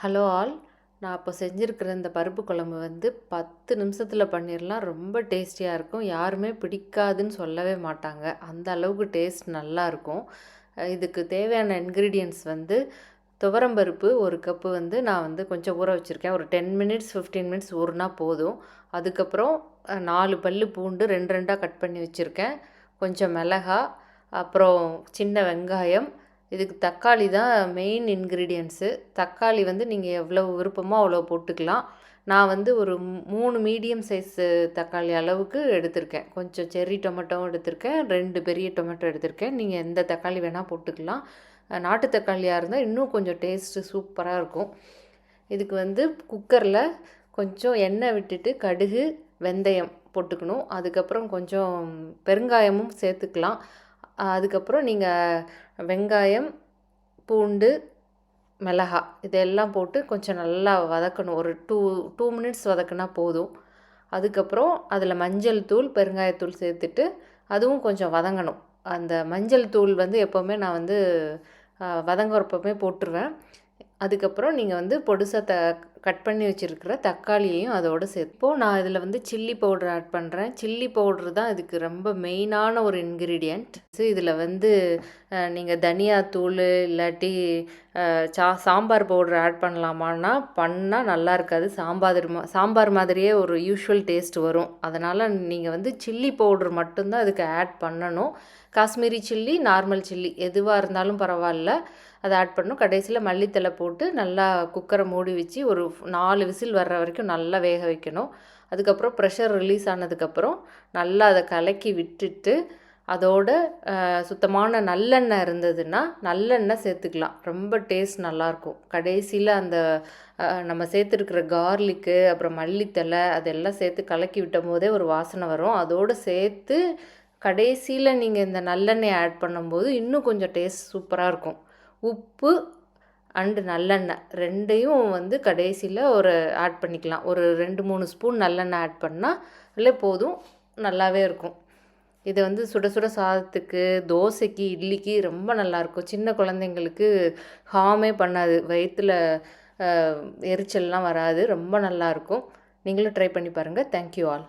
Hello all. நான் இப்போ செஞ்சுருக்கிற இந்த பருப்பு குழம்பு வந்து 10 நிமிஷத்தில் பண்ணிடலாம். ரொம்ப டேஸ்டியாக இருக்கும். யாருமே பிடிக்காதுன்னு சொல்லவே மாட்டாங்க. அந்த அளவுக்கு டேஸ்ட் நல்லாயிருக்கும். இதுக்கு தேவையான இன்க்ரீடியன்ட்ஸ் வந்து துவரம்பருப்பு 1 கப்பு வந்து நான் வந்து கொஞ்சம் ஊற வச்சுருக்கேன். ஒரு 10 மினிட்ஸ் 15 மினிட்ஸ் ஊறினா போதும். அதுக்கப்புறம் 4 பல்லு பூண்டு 2 2ஆக கட் பண்ணி வச்சுருக்கேன். கொஞ்சம் மிளகா, அப்புறம் சின்ன வெங்காயம். இதுக்கு தக்காளி தான் மெயின் இன்க்ரீடியன்ட்ஸு. தக்காளி வந்து நீங்கள் எவ்வளோ விருப்பமோ அவ்வளோ போட்டுக்கலாம். நான் வந்து ஒரு 3 மீடியம் சைஸு தக்காளி அளவுக்கு எடுத்திருக்கேன். கொஞ்சம் செர்ரி டொமேட்டோவும் எடுத்திருக்கேன், 2 பெரிய டொமேட்டோ எடுத்திருக்கேன். நீங்கள் எந்த தக்காளி வேணால் போட்டுக்கலாம். நாட்டு தக்காளியாக இருந்தால் இன்னும் கொஞ்சம் டேஸ்ட்டு சூப்பராக இருக்கும். இதுக்கு வந்து குக்கரில் கொஞ்சம் எண்ணெய் விட்டுட்டு கடுகு, வெந்தயம் போட்டுக்கணும். அதுக்கப்புறம் கொஞ்சம் பெருங்காயமும் சேர்த்துக்கலாம். அதுக்கப்புறம் நீங்கள் வெங்காயம், பூண்டு, மிளகாய் இதெல்லாம் போட்டு கொஞ்சம் நல்லா வதக்கணும். ஒரு 2 மினிட்ஸ் வதக்குனா போதும். அதுக்கப்புறம் அதில் மஞ்சள் தூள், பெருங்காயத்தூள் சேர்த்துட்டு அதுவும் கொஞ்சம் வதங்கணும். அந்த மஞ்சள் தூள் வந்து எப்போவுமே நான் வந்து வதங்குறப்பவே போட்டுருவேன். அதுக்கப்புறம் நீங்கள் வந்து பொடுசாக கட் பண்ணி வச்சுருக்கிற தக்காளியையும் அதோடு சேர்ப்போம். நான் இதில் வந்து சில்லி பவுடர் ஆட் பண்ணுறேன். சில்லி பவுட்ரு தான் இதுக்கு ரொம்ப மெயினான ஒரு இன்க்ரீடியண்ட். இதில் வந்து நீங்கள் தனியாத்தூள் இல்லாட்டி சாம்பார் பவுடர் ஆட் பண்ணலாமான்னா பண்ணால் நல்லா இருக்காது. சாம்பார் மாதிரியே ஒரு யூஷுவல் டேஸ்ட் வரும். அதனால் நீங்கள் வந்து சில்லி பவுட்ரு மட்டும்தான் இதுக்கு ஆட் பண்ணணும். காஷ்மீரி சில்லி, நார்மல் சில்லி எதுவாக இருந்தாலும் பரவாயில்ல, அதை ஆட் பண்ணணும். கடைசியில் மல்லித்தலை போட்டு நல்லா குக்கரை மூடி வச்சு ஒரு 4 விசில் வர்ற வரைக்கும் நல்லா வேக வைக்கணும். அதுக்கப்புறம் ப்ரெஷர் ரிலீஸ் ஆனதுக்கப்புறம் நல்லா அதை கலக்கி விட்டுட்டு அதோட சுத்தமான நல்லெண்ணெய் இருந்ததுன்னா நல்லெண்ணெய் சேர்த்துக்கலாம். ரொம்ப டேஸ்ட் நல்லாயிருக்கும். கடைசியில் அந்த நம்ம சேர்த்துருக்கிற கார்லிக்கு, அப்புறம் மல்லித்தலை அதெல்லாம் சேர்த்து கலக்கி விட்டும் போதே ஒரு வாசனை வரும். அதோடு சேர்த்து கடைசியில் நீங்கள் இந்த நல்லெண்ணெய் ஆட் பண்ணும்போது இன்னும் கொஞ்சம் டேஸ்ட் சூப்பராக இருக்கும். உப்பு அண்டு நல்லெண்ணெய் 2யும் வந்து கடைசியில் ஒரு ஆட் பண்ணிக்கலாம். ஒரு 2-3 ஸ்பூன் நல்லெண்ணெய் ஆட் பண்ணால் போதும், நல்லாவே இருக்கும். இது வந்து சுட சுட சாதத்துக்கு, தோசைக்கு, இட்லிக்கு ரொம்ப நல்லாயிருக்கும். சின்ன குழந்தைங்களுக்கு ஹார்மே பண்ணாது, வயிற்றில் எரிச்சல்லாம் வராது. ரொம்ப நல்லாயிருக்கும். நீங்களும் ட்ரை பண்ணி பாருங்கள். Thank you all.